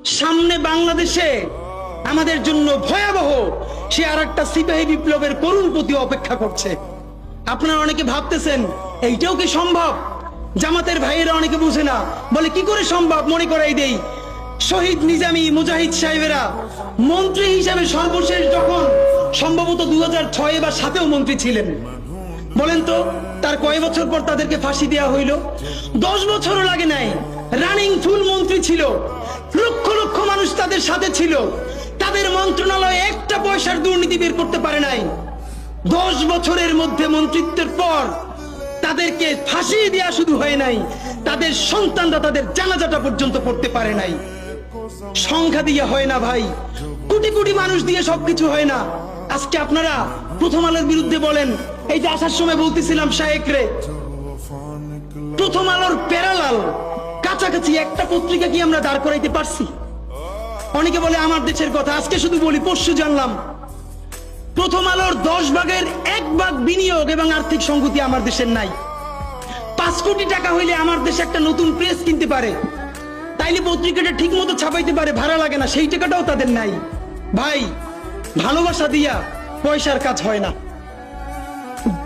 সামনে বাংলাদেশে আমাদের জন্য ভয়াবহ সে আরেকটা সিপাহী বিপ্লবের করুণ প্রতি অপেক্ষা করছে। আপনারা অনেকে ভাবতেছেন এইটাও কি সম্ভব? জামাতের ভাইয়েরা অনেকে বুঝে না, বলে কি করে সম্ভব? মনে করাই দেই, শহীদ নিজামী মুজাহিদ সাহেবেরা মন্ত্রী হিসাবে সর্বশেষ যখন সম্ভবত 2006 বা 2007 মন্ত্রী ছিলেন, বলেন তো তার কয় বছর পর তাদেরকে ফাঁসি দেওয়া হইল? 10 বছরও লাগে নাই। রানিং ফুল মন্ত্রী ছিল, লক্ষ লক্ষ মানুষ তাদের সাথে ছিল, তাদের মন্ত্রণালয়ে একটা পয়সার দুর্নীতি বের করতে পারে নাই। 10 বছরের মধ্যে মন্ত্রিত্বের পর তাদেরকে ফাঁসি দেওয়া শুধু হয় নাই, তাদের সন্তানরা তাদের জানাজাটা পর্যন্ত পড়তে পারে নাই। সংখ্যা দিয়ে হয় না ভাই, কোটি কোটি মানুষ দিয়ে সবকিছু হয় না। আজকে আপনারা প্রথম আলোর বিরুদ্ধে বলেন, এই যে আসার সময় বলতেছিলাম শায়েক রে, প্রথম আলোর প্যারালাল কাছাকাছি একটা পত্রিকা কি আমরা দাঁড় করাইতে পারছি? অনেকে বলে আমার দেশের কথা, আজকে শুধু বলি, পরশু জানলাম প্রথম আলোর 10 ভাগের 1 ভাগ বিনিয়োগ এবং আর্থিক সংগতি আমার দেশের নাই। 5 কোটি টাকা হইলে আমার দেশে একটা নতুন প্রেস কিনতে পারে, তাইলে পত্রিকাটা ঠিক মতো ছাপাইতে পারে, ভাড়া লাগে না, সেই টাকাটাও তাদের নাই। ভাই, ভালোবাসা দিয়া পয়সার কাজ হয় না।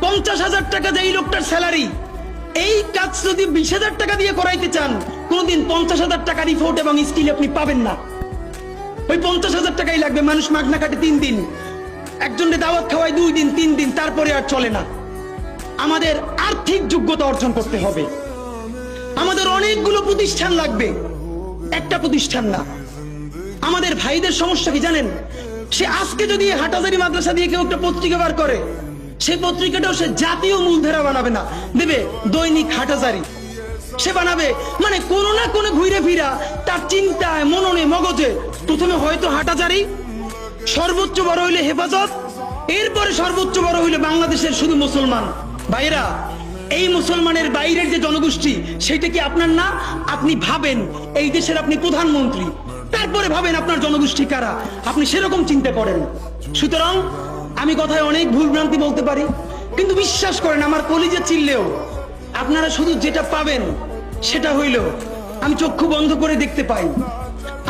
50,000 টাকা যে এই লোকটার স্যালারি, এই কাজ যদি 20,000 টাকা দিয়ে করাইতে চান, কোনদিন 50,000 টাকা রিপোর্ট এবং স্কিল আপনি পাবেন না। ওই 50,000 টাকাই লাগবে। মানুষ মাগনা কাটে 3 দিন, একজনকে দাওয়াত খাওয়ায় 2 দিন 3 দিন, তারপরে আর চলে না। আমাদের আর্থিক যোগ্যতা অর্জন করতে হবে। আমাদের অনেকগুলো প্রতিষ্ঠান লাগবে, একটা প্রতিষ্ঠান না। আমাদের ভাইদের সমস্যা কি জানেন? সে আজকে যদি হাটাজারি মাদ্রাসা দিয়ে কেউ একটা পত্রিকা বার করে, সেই পত্রিকাটাও সে জাতীয় মূলধারা বানাবে না, দেবে দৈনিক হাটাজারি সে বানাবে। মানে কোনো না কোনো ঘুরে ফিরা তার চিন্তায়, মননে, মগজে প্রথমে হয়তো হাটাজারি, সর্বোচ্চ বড় হইলে হেফাজত, এরপরে সর্বোচ্চ বড় হইলে বাংলাদেশের শুধু মুসলমান। ভাইরা, এই মুসলমানের বাইরের যে জনগোষ্ঠী, সেটা কি আপনার না? আপনি ভাবেন এই দেশের আপনি প্রধানমন্ত্রী, তারপরে ভাবেন আপনার জনগোষ্ঠী কারা, আপনি সেরকম চিন্তা করেন। সুতরাং আমি কথায় অনেক ভুলভ্রান্তি বলতে পারি, কিন্তু বিশ্বাস করেন আমার কলিজা চিল্লেও আপনারা শুধু যেটা পাবেন সেটা হইল আমি চক্ষু বন্ধ করে দেখতে পাই।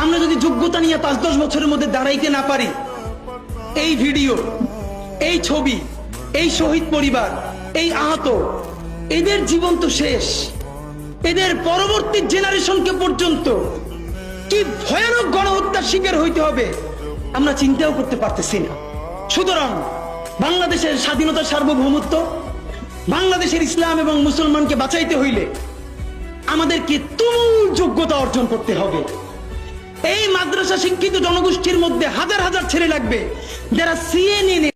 আমরা যদি যোগ্যতা নিয়ে 5-10 বছরের মধ্যে দাঁড়াইতে না পারি, এই ভিডিও, এই ছবি, এই শহীদ পরিবার, এই আহত, এদের জীবন তো শেষ। এদের পরবর্তী জেনারেশনকে পর্যন্ত কি ভয়ানক গণহত্যার শিকার হইতে হবে আমরা চিন্তাও করতে পারতেছি না। সুতরাং বাংলাদেশের স্বাধীনতা, সার্বভৌমত্ব, বাংলাদেশের ইসলাম এবং মুসলমানকে বাঁচাইতে হইলে আমাদেরকে তুমুল যোগ্যতা অর্জন করতে হবে। এই মাদ্রাসা শিক্ষিত জনগোষ্ঠীর মধ্যে হাজার হাজার ছেলে লাগবে যারা সিএনএ